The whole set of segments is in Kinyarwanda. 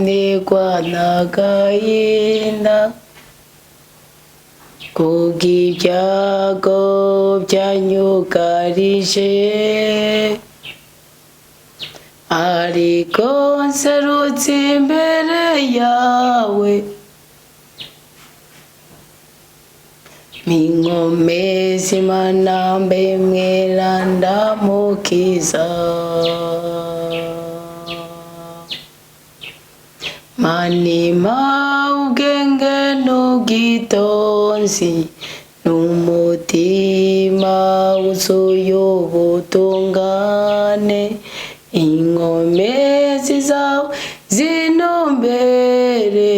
Negwa n'agahinda kubw'ibyago byanyugarije, ariko nserutse imbere yawe minkomeze Imana mbe mweranda mukiza. Manima ubwenge n'ubwitonzi n'umutima wuzuye ubutungane, inkomezi zawe zinumbere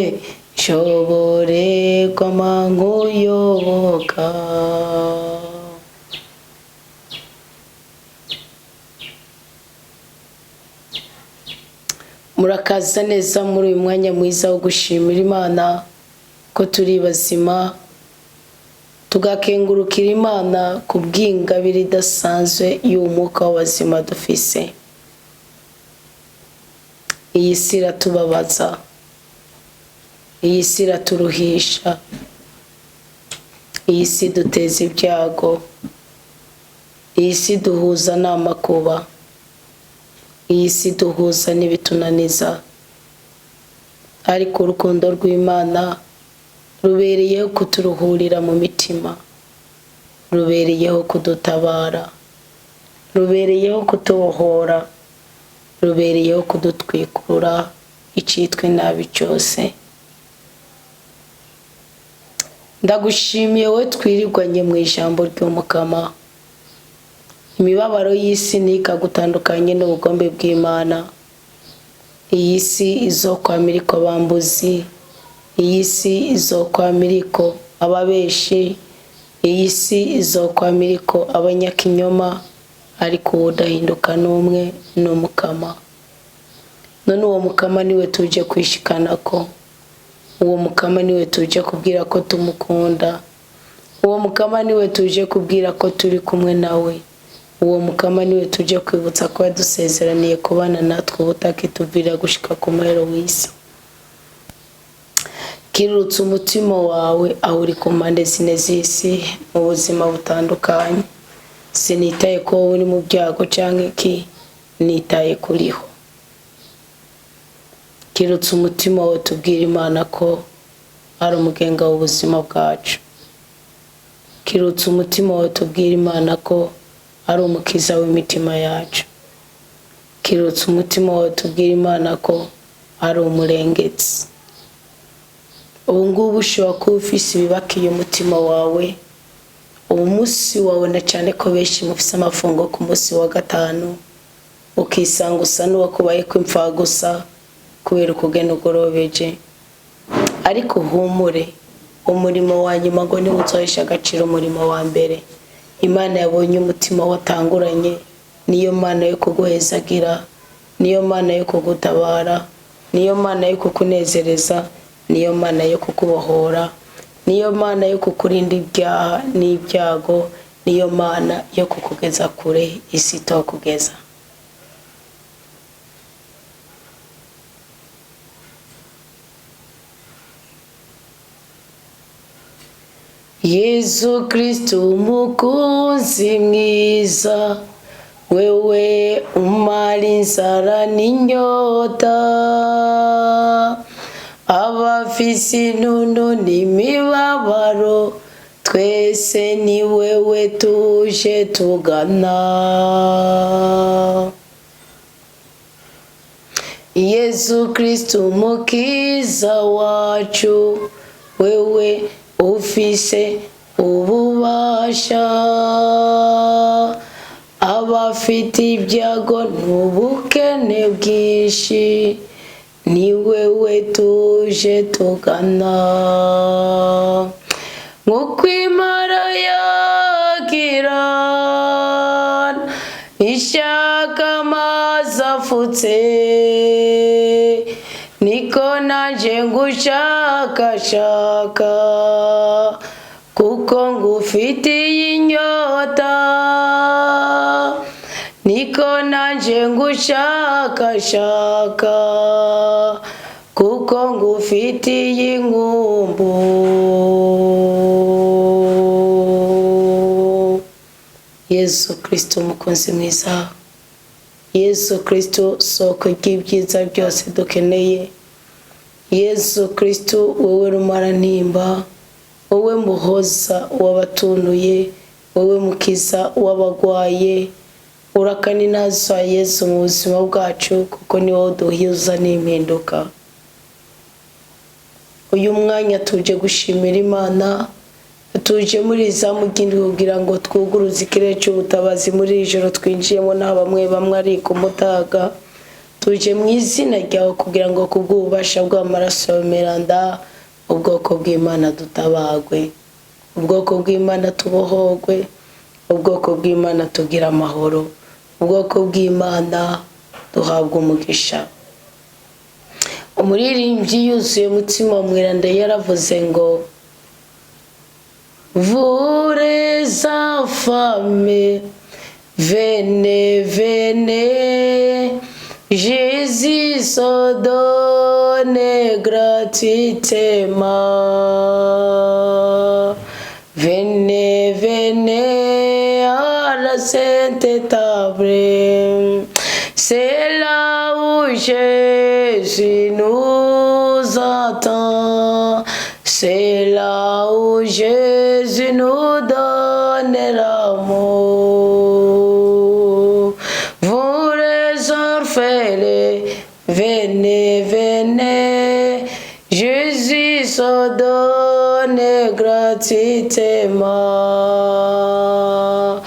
nshobore kwama nkuyoboka. Murakaza neza muri uyu mwanya mwiza wo gushimira Imana ko turi bazima, tugakengurukira Imana ku bw'ingabire idasanzwe y'umwuka w'abazima dufise. Iyi si iratubabaza, iyi si iraturuhisha, iyi si duteza ibyago, iyi si duhuza n'amakuba, iyi si duhuza n'ibitunaniza, ariko urukundo rw'Imana rubereyeho kuturuhurira mu mitima, rubereyeho kudutabara, rubereyeho kutubohora, rubereyeho kudutwikura icitwe nabi cyose. Ndagushimiye we twirirwanye mu ijambo ry'Umukama. Imibabaro y'isi ntikagutandukanye n'ubugombe bw'Imana. Iyi si izokwamiriko abambuzi, iyi si izokwamiriko ababeshi, iyi si izokwamiriko abanyakinyoma, ariko udahinduka n'umwe n'Umukama. None uwo Mukama niwe tuje kwishikanako, uwo Mukama niwe tuje kubwira ko tumukunda, uwo Mukama niwe tuje kubwira ko turi kumwe nawe, uwo Mukama niwe tuje kwibutsa ko yadusezeraniye kubana natwe ubutakituvira gushika ku muhero w'isi. Kirutse umutima wawe aho uri ku mpande zine z'isi mu buzima butandukanye. Sinitaye ko uri mu byago canke iki, nitaye kuriho. Kirutse umutima wawe tubwira Imana ko ari umugenga w'ubuzima bwacu. Kirutse umutima wawe tubwira Imana ko ari umukiza w'imitima yacu. Kirutse umutima wawe tubwira Imana ko ari umurengezi. Ubu ngubu ushobora kuba ufise ibibakiye umutima wawe, ubu munsi wawe na cyane ko benshi mufise amafungo ku munsi wa gatanu, ukisanga usa n'uwakubaye kw'imfa gusa kubera ukugena ugorobeje. Ariko humure, umurimo wa nyuma ngo niwe uzohesha agaciro umurimo wa mbere. Imana yabonye umutima watanguranye, niyo Mana yo kuguhezagira, niyo Mana yo kugutabara, niyo Mana yo kukunezereza, niyo Mana yo kukubohora, niyo Mana yo kukurinda ibyaha n'ibyago, niyo Mana yo kukugeza kure isi itokugeza. Yesu Kristo umukunzi mwiza, wewe umara inzara n'inyota, abafise intuntu n'imibabaro, twese ni wewe tuje tugana. Yesu Kristo umukiza wacu, wewe ufise ububasha, abafite ibyago n'ubukene bwinshi, ni wewe tuje tugana. Nk'uko Imana yagira ishaka amazi afutse, niko nanje ngushakashaka, kuko ngufitiye inyota. Ni niko nanje ngushakashaka kuko ngufitiye inkumbu. Yesu Kristo umukunzi mwiza, Yesu Kristo soko ry'ibyiza byose dukeneye, Yesu Kristo wowe rumara ntimba, wowe muhoza w'abatunuye, wowe mukiza w'abagwaye, urakaninaza Yesu mu buzima bwacu kuko ni wowe duhiza n'impinduka. Uyu mwanya tuje gushimira Imana, tuje muri za mugindi kugira ngo twuguruze ikirere cy'ubutabazi muri ijoro twinjiyemo na bamwe ari ku mutaga. Tuje mu izina ryawe kugira ngo kubw'ububasha bw'amaraso yawe meranda ubwoko bw'Imana dutabagwe, ubwoko bw'Imana tubohogwe, ubwoko bw'Imana tugira amahoro, ubwoko bw'Imana duhabwa umugisha. Umuririmbyi yuzuye umutima mweranda yaravuze ngo Vous affamés, venez, venez, Jésus se donne gratuitement. Venez, venez à la sainte table, c'est là où Jésus nous attend. C'est là où Jésus nous donne l'amour. Vous les orphelins, venez, venez. Jésus se donne gratuitement.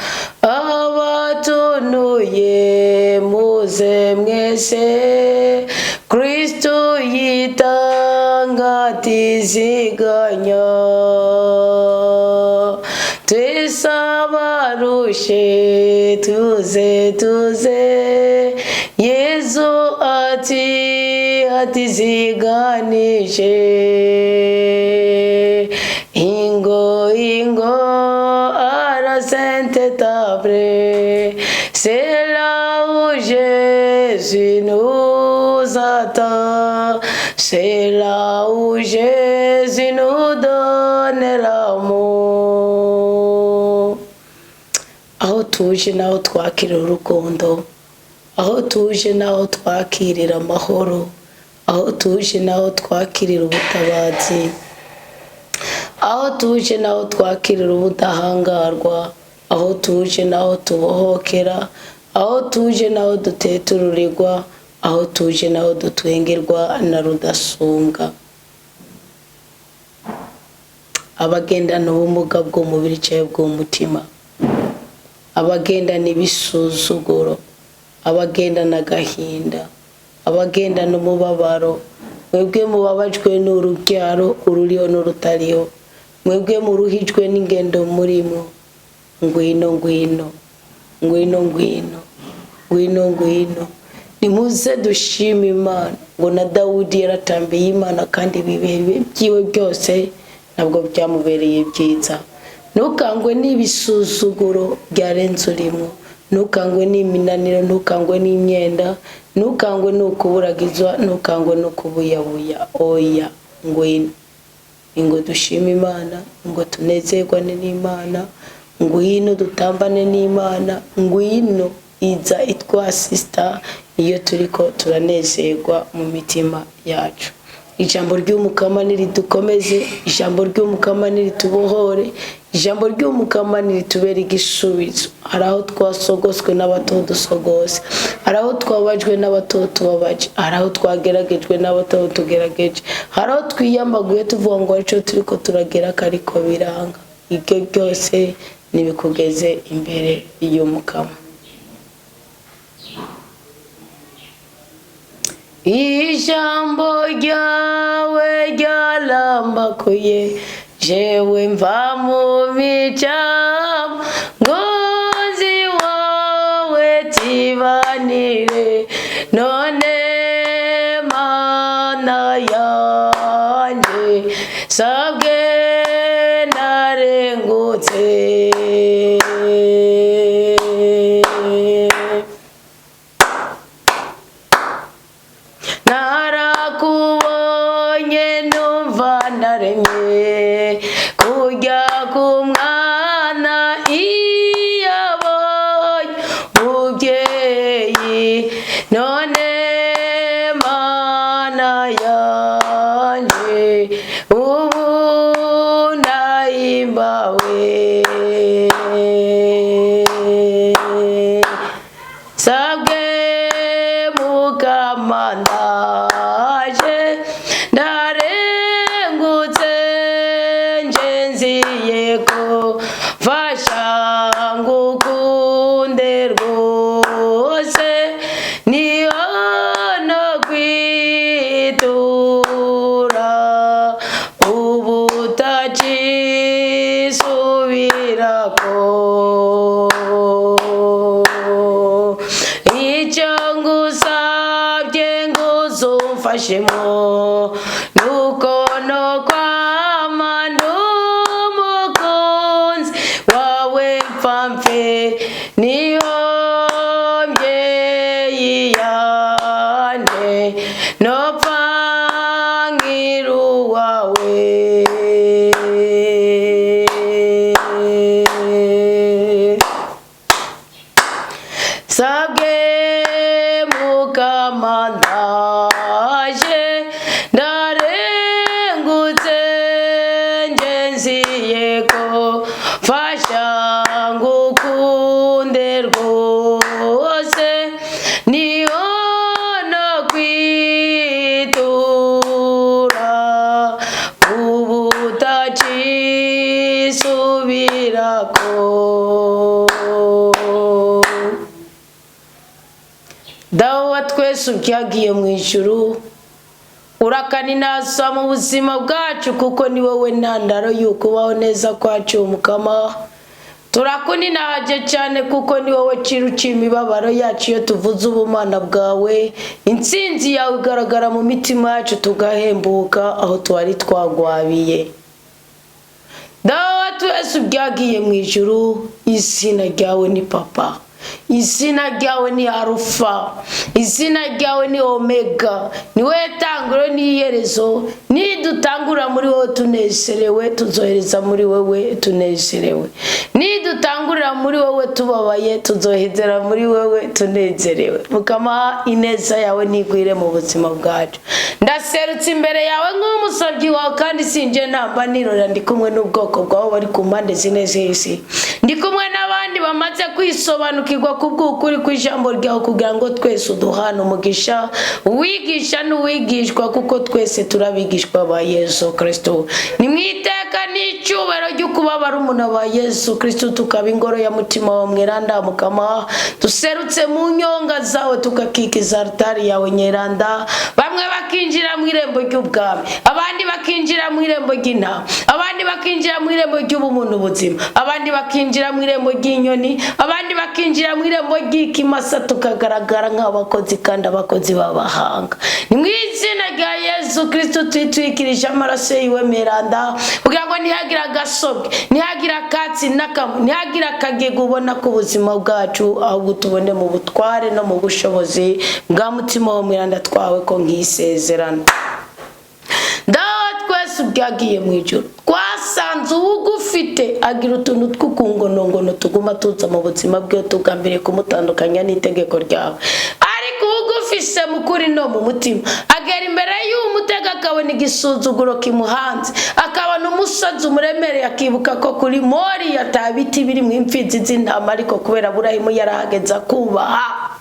Abatunuye muze mwese, Kristo yitanga atiziganya. Twese abarushe tuze tuze, Yesu atiziganije. Ingo ingo à la sainte table, c'est là où Jésus nous attend. C'est là où Jésus nous donne l'amour. Aho tuje naho twakirira urukundo, aho tuje naho twakirira amahoro, aho tuje naho twakirira ubutabazi, aho tuje naho twakirira ubudahangarwa, aho tuje naho tubohokera, aho tuje naho dutetururirwa, aho tuje naho dutwengerwa na rudasumbwa. Abagendana ubumuga bw'umubiri cyangwa bw'umutima, abagendana ibisuzuguro, abagendana agahinda, abagendana umubabaro, mwebwe mubabajwe n'urubyaro ururiho n'urutariho, mwebwe muruhijwe n'ingendo murimo, ngwino ngwino ngwino ngwino ngwino ngwino. Nimuze dushima Imana ngo na Dawudi yaratambiye Imana kandi ibihe byiwe byose ntabwo byamubereye byiza. Ntukangwe n'ibisuzuguro byarenze urimo, ntukangwe n'iminaniro, ntukangwe n'imyenda, ntukangwe n'ukuburagizwa, ntukangwe n'ukubuyabuya. Oya, ngwino ngo dushime Imana, ngo tunezerwane n'Imana, ngwino dutambane n'Imana, ngwino iza itwasista iyo turiko turanezerwa mu mitima yacu. Ijambo ry'Umukama niridukomeze, ijambo ry'Umukama niritubohore, ijambo ry'Umukama niritubera igisubizo. Hari aho twasogoswe n'abato dusogose, hari aho twabajwe n'abato tubabaje, hari aho twageragejwe n'abato tugerageje, hari aho twiyambaguye tuvuga ngo aricyo turiko turagera ariko biranga. Ibyo byose nibikugeze imbere y'Umukama. Ijambo ryawe ryarambakuye, jewe mva mu micamu, ngozi wawe tibanire, none Mana yanje sabwe narengutse. nakubonye numva naremye kujya ku mwana iyabonye mubyeyi none mana yanje ubu ndahimbawe sabwe mukamandaje ndarengutse ngenziye ko fasha ngukunde rwose niho no kwitura ubu utakisubirako icyo ngusabye nguzumfashemo nuko no kwama n'umukunzi wawe mpfamfe niho mbyeyi yanje nopfa nk'iruwawe sabwe mukamandaje ndarengutse ngenziye ko fasha ngukunde rwose niho no kwitura ubu utakisubirako dawe wa twese ubyagiye mu ijuru urakaninaza mu buzima bwacu kuko ni wowe ntandaro y'ukubaho neza kwacu mukama turakuninahaje cyane kuko ni wowe ciro cy'imibabaro yacu iyo tuvuze ubumana bwawe intsinzi yawe igaragara mu mitima yacu tugahembuka aho twari twagwabiye dawe wa twese ubyagiye mu ijuru izina ryawe ni papa izina ryawe ni Arufa izina ryawe ni Omega niwe tanguro n'iherezo nidutangura muri wowe tunezerewe tuzohereza muri wowe tunezerewe nidutangurira muri wowe tubabaye tuzohezera muri wowe tunezerewe mukama ineza yawe nigwire mu buzima bwacu ndaserutse imbere yawe nk'umusabyi wawe kandi sinje namba nirora ndi kumwe n'ubwoko bwawe bari ku mpande zine z'isi ndi kumwe n'abandi bamaze kwisobanukirwa kubw'ukuri kw'ijambo ryawe kugira ngo twese uduhane umugisha uwigisha n'uwigishwa kuko twese turabigishwa ba Yesu Kristo ni mwiteka n'icyubahiro ryo kuba barumuna ba Yesu Kristo tukaba ingoro ya mutima wa mweranda mukama duserutse mu nyonga zawe tukakikiza altari yawe nyeranda bamwe bakinjira mu irembo ry'ubwami abandi bakinjira mu irembo ry'intama abandi bakinjira mu irembo ry'ubumuntu buzima abandi bakinjira mu irembo ry'inyoni abandi bakinjira mu irembo ry'ikimasa tukagaragara nk'abakozi kandi abakozi b'abahanga ni mu izina rya Yesu Kristo twitwikirije amaraso yiwe meranda kugira ngo ntihagira agasobwe ntihagira akatsi n'akamwe ntihagira akagega ubona ku buzima bwacu ahubwo tubone mu butware no mu bushobozi bwa mutima wo mweranda twawe ko nk'isezerano dawe twese ubyagiye mu ijuru twasanze ugufite agira utuntu tw'ukungonongono tuguma tuza mu buzima bwe tugambiriye kumutandukanya n'itegeko ryawe ariko ugufise mukuri no mu mutima agera imbere y'umutega akabona igisuzuguro kimuhanze akabona umusozi umuremereye akibuka ko kuri mori yatabiti biri mu imfizi z'intama ariko kubera Aburahamu yarahageza kubaha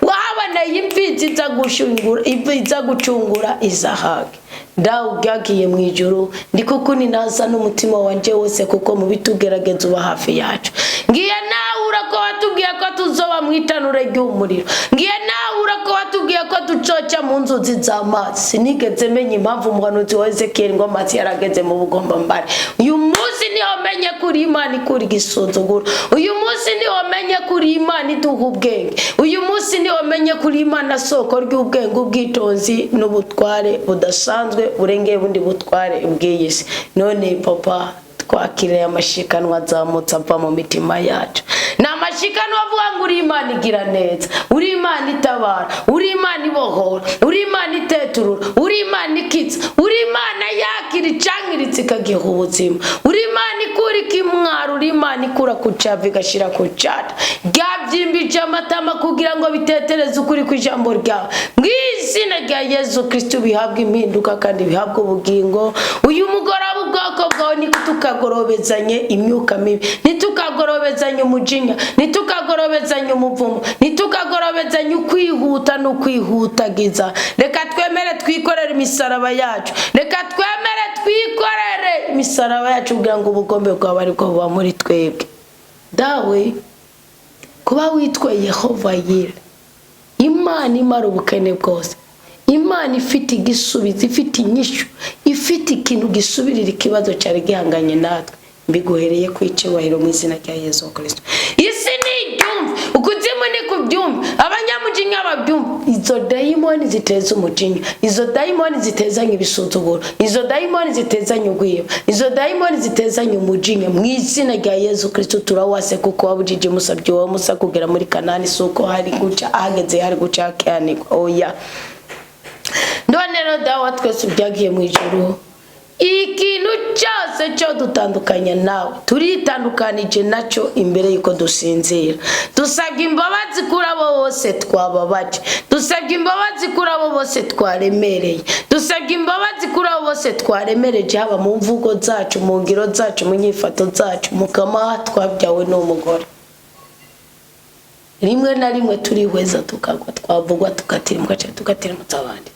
wahaboneye imfizi iza gucungura izahage dawe ubyagiye mu ijuru ndi kuko ninaza n'umutima wanje wose kuko mu bitugerageza uba hafi yacu ngiye nawe urako watubwiye ko tuzoba mu itanure ry'umuriro ngiye nawe urako watubwiye ko ducoca mu nzuzi z'amazi sinigeze menya impamvu umuhanuzi wa Ezekiel ngo amazi yarageze mu bugomba mbare uyu munsi niho menye kuri Imana ikura igisuzuguro uyu munsi niho menye kuri Imana iduha ubwenge uyu munsi niho menye kuri Imana soko ry'ubwenge ubwitonzi n'ubutware budasanzwe burengeye bundi butware ubwiyisi none papa twakire amashikanwa azamutse ava mu mitima yacu namashikano bavuga ngo uri Imana igira neza, uri Imana itabara, uri Imana ibohora, uri Imana iteturura, uri Imana ikiza, uri Imana yakira icangiritse ikagiha ubuzima, uri Imana ikura ikimwaro, uri Imana ikura ku cavi igashira ku cata, ryavyimbije amatama kugira ngo bitetereze ukuri kw'ijambo ryawe. Mw'izina rya Yesu Kristo bihabwa impinduka kandi bihabwa ubugingo. Uyu mugoroba ubwoko bwawe nitukagorobezanye imyuka mibi, nitukagorobezanye umujinya, nitukagorobezanye umuvumo, nitukagorobezanye ukwihuta no kwihutagiza. Reka twemere twikorere imisaraba yacu, reka twemere twikorere imisaraba yacu kugira ngo ubugombe bwawe ari bwo buba muri twebwe. Dawe kuba witwa Yehova Yire, Imana imara ubukene bwose, Imana ifite igisubizo, ifite inyishu, ifite ikintu gisubirira ikibazo cyari gihanganye natwe, mbiguhereye kw'icyubahiro mu izina rya Yesu Kristo. Isi ni ibyumva, ukuzimu ni kubyumva, abanyamujinya babyumva. Izo dayimoni ziteza umujinya, izo dayimoni zitezanya ibisuzuguro, izo dayimoni zitezanya ugwiba, izo dayimoni zitezanya umujinya. Mu izina rya Yesu Kristo turawase kuko wabujije musabye wa Musa kugera muri Kanani, suko hari guca ahageze, hari guca cyaniko. Oya, none rero dawa twese byagiye mu ijuru, ikintu cyose cyo dutandukanya nawe turitandukanije nacyo imbere yuko dusinzira. Dusabye imbabazi kuri abo bose twababaje, dusabye imbabazi kuri abo bose twaremereye, dusabye imbabazi kuri abo bose twaremereje, haba mu mvugo zacu, mu ngiro zacu, mu nyifato zacu, mu kama twabyawe n'umugore. Rimwe na rimwe turihweza tukagwa, twavugwa tukatirimwa cyane tukatirimutsa abandi.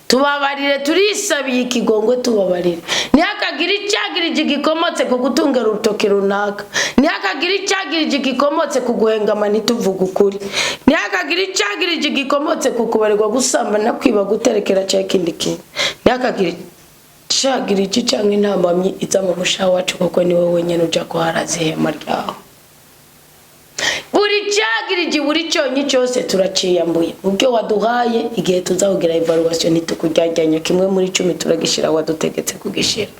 Tubabarire, turisabiye ikigongwe, tubabarire. Ntihakagire icyagirije gikomotse ku gutungera urutoke runaka, ntihakagire icyagirije gikomotse ku guhengama ntituvuga ukuri, ntihakagire icyagirije gikomotse ku kubarirwa gusambana, kwiba, guterekera cyangwa ikindi kintu, ntihakagire icyagirije cyangwa intambamyi iza mu mushaha wacu kuko ni wowe wenyine ujya kuharaza ihema ryawe. Buri cyagirije buri cyonyi cyose turaciyambuye, ubwo waduhaye igihe tuzahugira evaluation ntitukujyajyanya kimwe muri 10 turagishira wadutegetse kugishira,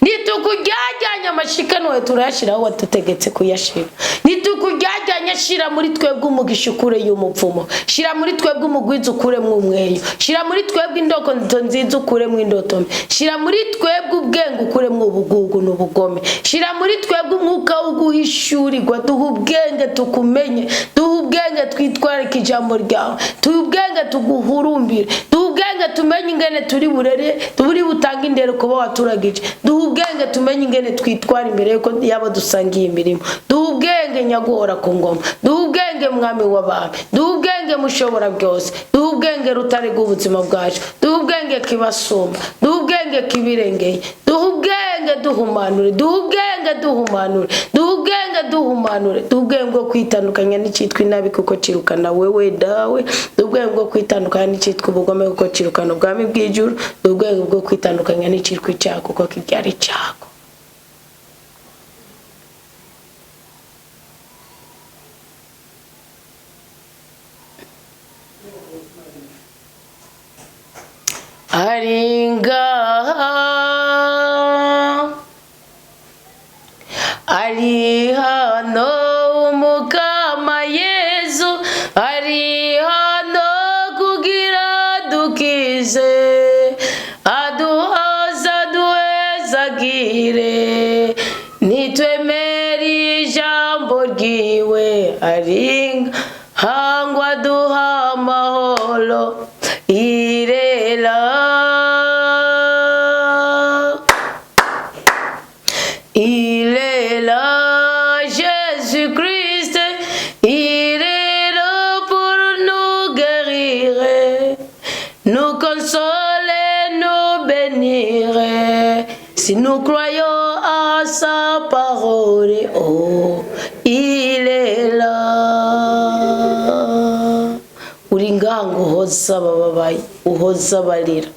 nitukujyajyanya amashikano turayashiraho wadutegetse kuyashira, nitukujyajyanya shira muri twebwe umugishukure y'umupfumo, shira muri twebwe umugwiza ukure mu umweyo, shira muri twebwe indoko nziza ukure mu indoto, shira muri twebwe ubwenge ukure mu ubugugu n'ubugome, shira muri twebwe umwuka w'uguhishurirwa, duha ubwenge tukumenye, duha ubwenge twitwarike ijambo ryawe, duha ubwenge tuguhurumbire, duha ubwenge tumenye ingene turi burere, turi butanga indero kuba waturagije, duha ubwenge tumenye ingene twitwara imbere yuko yabo dusangiye imirimo, duha ubwenge nyagora ku ngoma, duha ubwenge mwami w'abami, duha ubwenge mushobora byose, duha ubwenge rutare rw'ubuzima bwacu, duha ubwenge kibasumba, duha ubwenge kibirengeye, duha ubwenge duhumanure, duha ubwenge duhumanure, duha ubwenge duhumanure, duha ubwenge bwo kwitandukanya n'icitwa inabi kuko cirukana wewe dawe, duha ubwenge bwo kwitandukanya n'icitwa ubugome kuko cirukana ubwami bw'ijuru, duha ubwenge bwo kwitandukanya n'icitwa icyaha kuko kibyara icyaha. Ari hano umukama Yesu, ari hano kugira dukize, aduhoza duhezagire, nitwemere ijambo ryiwe, ari hangwa duha amahoro irela. Il est là, Jésus-Christ, il est là pour nous guérir, nous consoler, nous bénir, si nous croyons à sa parole. Oh, il est là. Uringa uhoza bababaye, uhoza barira.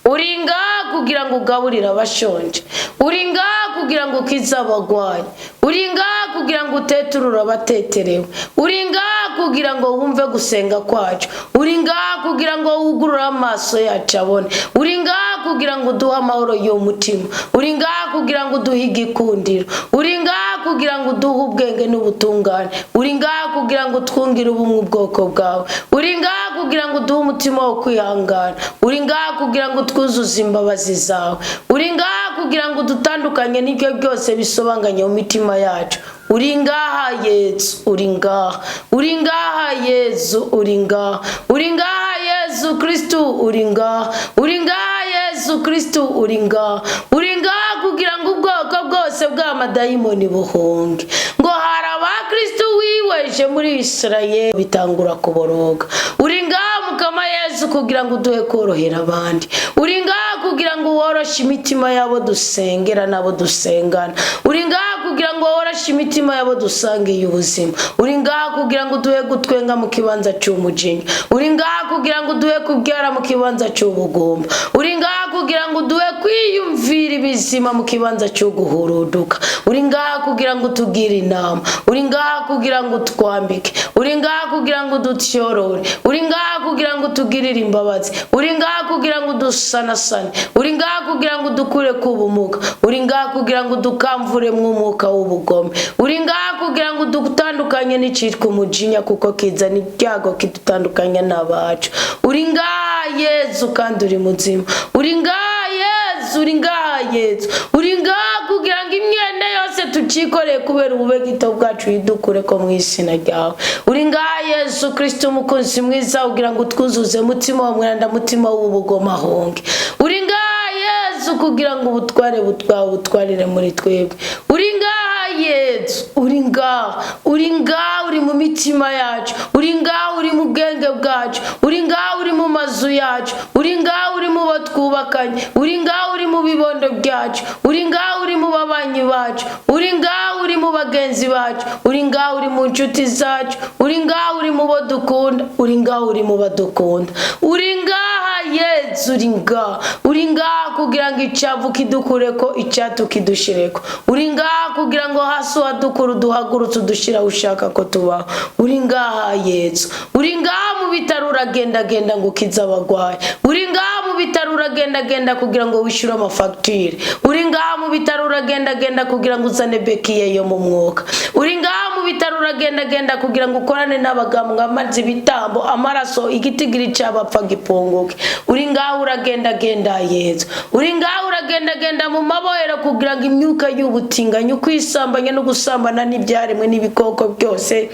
Uringa kugira ngo ugaburira abashonje, uringa kugira ngo ukiza abagwayi, uringa kugira ngo uteturura abateterewe, uringa kugira ngo wumve gusenga kwacu, uringa kugira ngo wugurure amaso yacu abone, uringa kugira ngo duha amahoro y'umutima, uringa kugira ngo duhe igikundiro, uringa kugira ngo uduhe ubwenge n'ubutungane, uri ngaha kugira ngo twungire ubumwe ubwoko bwawe, uri ngaha kugira ngo uduhe umutima wo kwihangana, uri ngaha kugira ngo twuzuze imbabazi zawe, uri ngaha kugira ngo dutandukanye n'ibyo byose bisobanganye mu mitima yacu. Uri ngaha Yesu, uri ngaha, uri ngaha Yesu, uri ngaha, uri ngaha Yesu Kristo, uri ngaha, uri ngaha Yesu Kristo, uri ngaha, uri ngaha kugira ngo ubwoko bwose bw'amadayimoni buhunge. Ngo hari abakristo wiweje muri Israel bitangura kuboroga, uri ngaha mukama Yesu kugira ngo uduhe korohera abandi, uri ngaha kugira ngo woroshe imitima yabo dusengera nabo dusengana, uri ngaha kugira ngo woroshe imitima yabo dusangiye ubuzima, uri ngaha kugira ngo duhe gutwenga mu kibanza cy'umujinya, uri ngaha kugira ngo duhe kubyara mu kibanza cy'ubugumba, uri ngaha kugira ngo duhe kwiyumvira ibizima mu kibanza cyo guhuruduka, uri ngaha kugira ngo tugire inama, uri ngaha kugira ngo twambike, uri ngaha kugira ngo dutyorore, uri ngaha kugira ngo tugirire imbabazi, uri ngaha kugira ngo dusanasane, uri ngaha kugira ngo dukure ku bumuga, uri ngaha kugira ngo dukamvure mu mwuka w'ubugome, uri ngaha kugira ngo dutandukanye n'icitwa umujinya kuko kizana ibyago kidutandukanya n'abacu, uri ngaha Yesu kandi uri muzima, uri ngaha Yesu, uri ngaha Yesu, uri ngaha kugira ngo imyenda yose tucikoreye kubera ububegito bwacu yidukure ko mu izina ryawe, uri ngaha Yesu Kristo umukunzi mwiza ugira ngo twuzuze mutima wa mwanda, mutima w'ubugoma honge, uri ngaha Yesu kugira ngo ubutware butwawe butwarire muri twebwe, uri ngaha Yesu, uri ngaha, uri ngaha, uri mu mitima yacu, uri ngaha, uri mu bwenge bwacu, uri ngaha, uri mu mazu yacu, uri ngaha, uri mu bo twubakanye, uri ngaha, uri mu bibondo byacu, uri ngaha, uri mu babanyi bacu, uri ngaha, uri mu bagenzi bacu, uri ngaha, uri mu nshuti zacu, uri ngaha, uri mu bo dukunda, uri ngaha, uri mu badukunda, uri ngaha Yesu, uri ngaha, uri ngaha kugira ngo icyavu kidukureko icyatu kidushireko, uri ngaha kugira ngo hasi wadukuru duhagurutse udushira ushaka ko tubaho, uri ngaha Yesu, uri ngaha mu bitaro uragendagenda ngo ukize abagwayi, uri ngaha mu bitaro uragendagenda kugira ngo wishyure amafagitire, uri ngaha mu bitaro uragendagenda kugira ngo uzane bekiye yo mu mwuka, uri ngaha mu bitaro uragendagenda kugira ngo ukorane n'abaganga amazi bitambo amaraso igitigiri cy'abapfa gipunguke, uri ngaha uragendagenda Yesu, uri ngaha uragendagenda mu mabohero kugira ngo imyuka y'ubutinganyi ukwisambanya no gusambana n'ibyaremwe n'ibikoko byose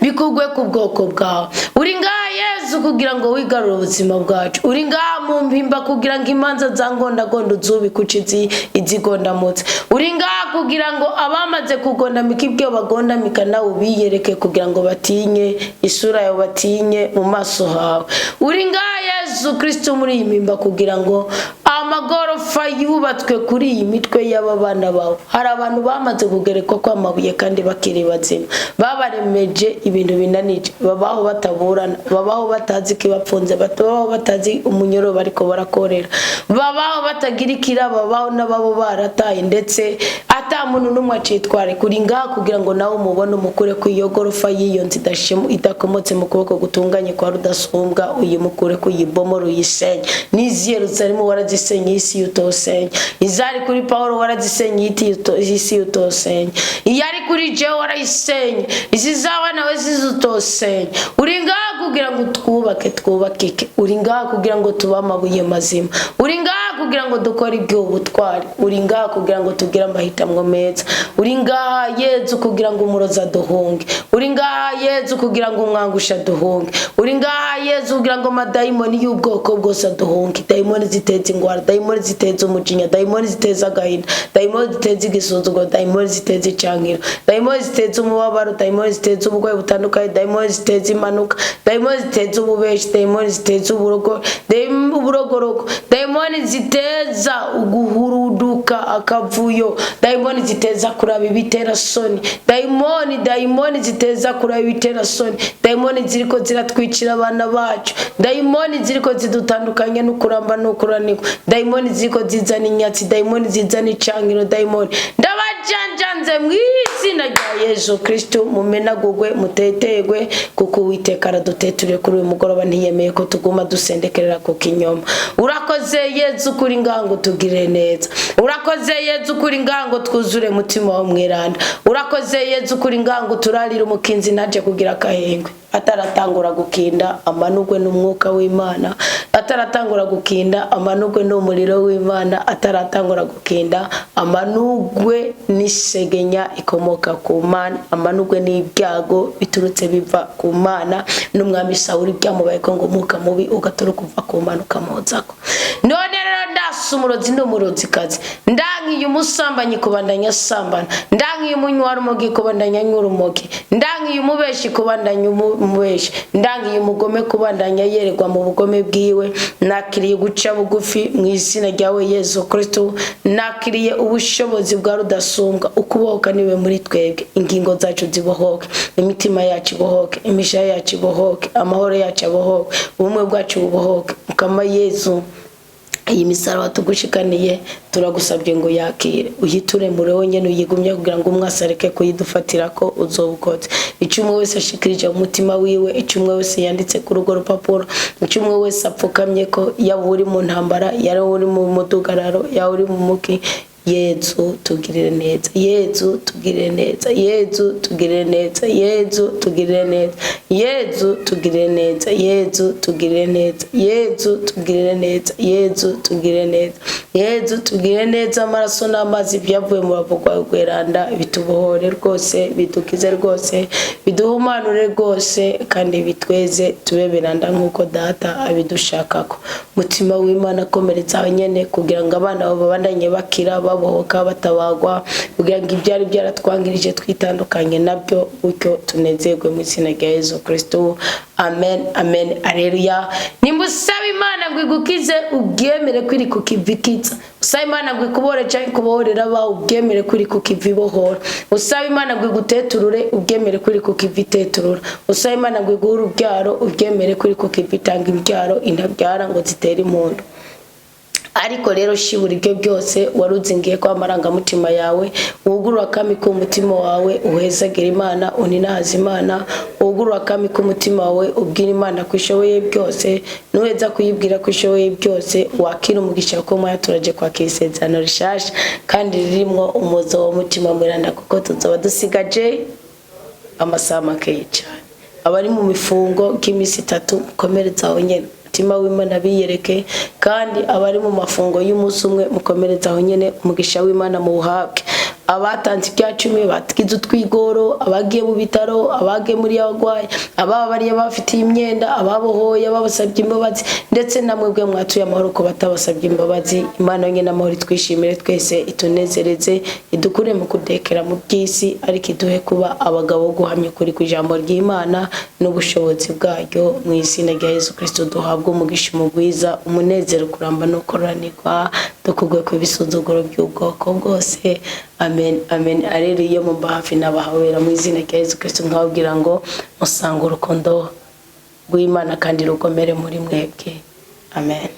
bikugwe ku bwoko bwawe, uri ngaha Yesu kugira ngo wigarure ubuzima bwacu, uri ngaha mu mpimba kugira ngo imanza za ngondagondo uzubikucizi izigondamutse, uri ngaha kugira ngo abamaze kugondamika ibyo bagondamika nawe ubiyereke kugira ngo batinye isura yawe, batinye mu maso hawe, uri ngaha Yesu Kristo muri iyi mpimba kugira ngo amagorofa yubatswe kuri iyi mitwe y'aba bana bawe, hari abantu bamaze kugerekwa kwa mabuye kandi bakiri bazima, babaremeje ibintu binanije, babaho bataburana, babaho batazi kibapfunze, babaho batazi umunyoro bariko barakorera, babaho batagira ikira, babaho nababo barataye ndetse ata muntu numwe acitware, kuri ngaha kugira ngo nawe umubone umukure ku iyo gorofa y'iyo nzi idakomotse mu kuboko gutunganye kwa rudasumbwa, uyimukure ku yibomoro uyisenye, n'izi Yerusalemu warazisenye isi yutosenye, izari kuri Paulo warazisenye isi yutosenye, iyari kuri jewe warayisenye, izi zawe nawe zizutosenye, uri ngaha kugira ngo twubakike, uri ngaha kugira ngo tuba amabuye mazima, uri ngaha kugira ngo dukore iby'ubutwari, uri ngaha kugira ngo tugire amahitamo meza, uri ngaha Yesu kugira ngo umuroza duhunge, uri ngaha Yesu kugira ngo umwangusha duhunge, uri ngaha Yesu kugira ngo madayimoni y'ubwoko bwose duhunge, dayimoni ziteza ingwara, dayimoni ziteza umujinya, dayimoni ziteza agahinda, dayimoni ziteza igisuzuguro, dayimoni ziteza icankiro, dayimoni ziteza umubabaro, dayimoni ziteza uburwayi butandukanye, dayimoni ziteza impanuka, dayimoni ziteza ububeshi, dayimoni ziteza uburogorogo, dayimoni ziteza uguhuruduka akavuyo, dayimoni ziteza kuraba ibitera soni, dayimoni ziteza kuraba ibitera soni, dayimoni ziriko ziratwicira abana bacu, dayimoni ziriko zidutandukanya n'ukuramba n'ukuranirwa, dayimoni ziriko zizana inyatsi, dayimoni zizana icankiro, dayimoni ndabajanjanze mu izina izina rya Yesu Kristo mumenagugwe mutetegwe kuko Uwiteka araduteturire kuri uyu mugoroba ntiyemeye ko tuguma dusendekerera ku kinyoma. Urakoze Yesu kuri ngango tugire neza. Urakoze Yesu kuri ngango twuzure mutima wa mweranda. Urakoze Yesu kuri ngango turarira umukinzi naje kugira kahengwe. Ataratangura gukinda amanugwe n'umwuka w'Imana, ataratangura gukinda amanugwe n'umuriro w'Imana, ataratangura gukinda amanugwe n'isegenya ikomoka ku Mana, amanugwe n'ibyago biturutse biva ku Mana, n'umwami Sawuli byamubaye ko ngo umuka mubi ugaturuka kuva ku Mana ukamuzako. None rero ndasumurozi n'umurozi kazi, ndangiye umusambanyi kubandanya sambana, ndangiye umunywara umugi kubandanya nyurumogi, ndangiye umubeshi kubandanya umubeshi, ndangiye umugome kubandanya yererwa mu bugome bwiwe. Nakiriye guca bugufi mu izina ryawe Yesu Kristo, nakiriye ubushobozi bwa rudasumbwa. Ukubohoka niwe muri twebwe, ingingo zacu zibohoke, imitima yacu ibohoke, imisha yacu ibohoke, amahoro yacu abohoke, ubumwe bwacu bubohoke. Mukama Yesu, iyi misaraba tugushikaniye turagusabye ngo yakire, uyiture muri wonyene uyigumye kugira ngo umwasareke kuyidufatira ko uzobukoze. Icumwe wese ashikirije umutima wiwe, icumwe wese yanditse ku rugo rupapuro, icumwe wese apfukamye ko yaba uri mu ntambara, yaba uri mu mudugararo, yaba uri mu muki. Yesu tugirire neza, Yesu tugirire neza, Yesu tugirire neza, Yesu tugirire neza, Yesu tugirire neza, Yesu tugirire neza, Yesu tugirire neza, Yesu tugirire neza, Yesu tugirire neza. Amaraso n'amazi byavuye mu bavugwa rweranda bitubohore rwose, bidukize rwose, biduhumanure rwose, kandi bitweze tube beranda nkuko data abidushakako. Mutima w'Imana komeretsa abanyene kugira ngo abana babo babandanye bakira babohoka batabagwa, kugira ngo ibyari byaratwangirije twitandukanye nabyo uko tunezerwe mu izina rya Yesu Kristo. Amen, amen, alleluia. Nimusaba Imana ngo igukize ubyemere kwiri kukivikitsa. Usaba Imana ngo ikubore cyangwa kubohorera ba ubyemere kwiri kukivibohora. Usaba Imana ngo iguteturure ubyemere kwiri kukiviteturura. Usaba Imana ngo iguhure ubyaro ubyemere kwiri kukivitanga imbyaro intabyara ngo zitere impundu. Ariko rero shibura ibyo byose waruzingiye kwa marangamutima yawe, ugurura kami ku mutima wawe uhezagera Imana, uninahaza Imana, ugurura kami ku mutima wawe ubwira Imana kwishoboye byose, nuweza kuyibwira kwishoboye byose wakira umugisha ko mwaya turaje kwakira isezerano rishasha kandi ririmo umuzo wa mutima mweranda, kuko tuzoba dusigaje amasaha make cyane. Abari mu mifungo k'imisi 3 komeretsa aho nyene mutima w'Imana biyereke, kandi abari mu mafungo y'umunsi umwe mukomereza aho nyene umugisha w'Imana mu buhabwe. Abatanze ibyacumi batikiza utwigoro, abagiye mu bitaro, abagiye muri yagwaye, ababariye bafitiye imyenda, ababohoye babasabye imbabazi, ndetse namwe bwe mwatuye amahoro ko batabasabye imbabazi. Imana nyene amahoro twishimire twese, itunezereze, idukure mu kudekera mu byisi, ariko iduhe kuba abagabo guhamya kuri ku ijambo ry'Imana n'ubushobozi bwaryo. Mu izina rya Yesu Kristo duhabwe umugisha mugwiza, umunezero kuramba no koranirwa, dukugwe ku bisuzuguro by'ubwoko bwose. Amen, amen, alleluia. Mu bahafi n'abahawera mu izina rya Yesu Kristo nkababwira ngo musanga urukundo rw'Imana kandi rugomere muri mwebwe. Amen.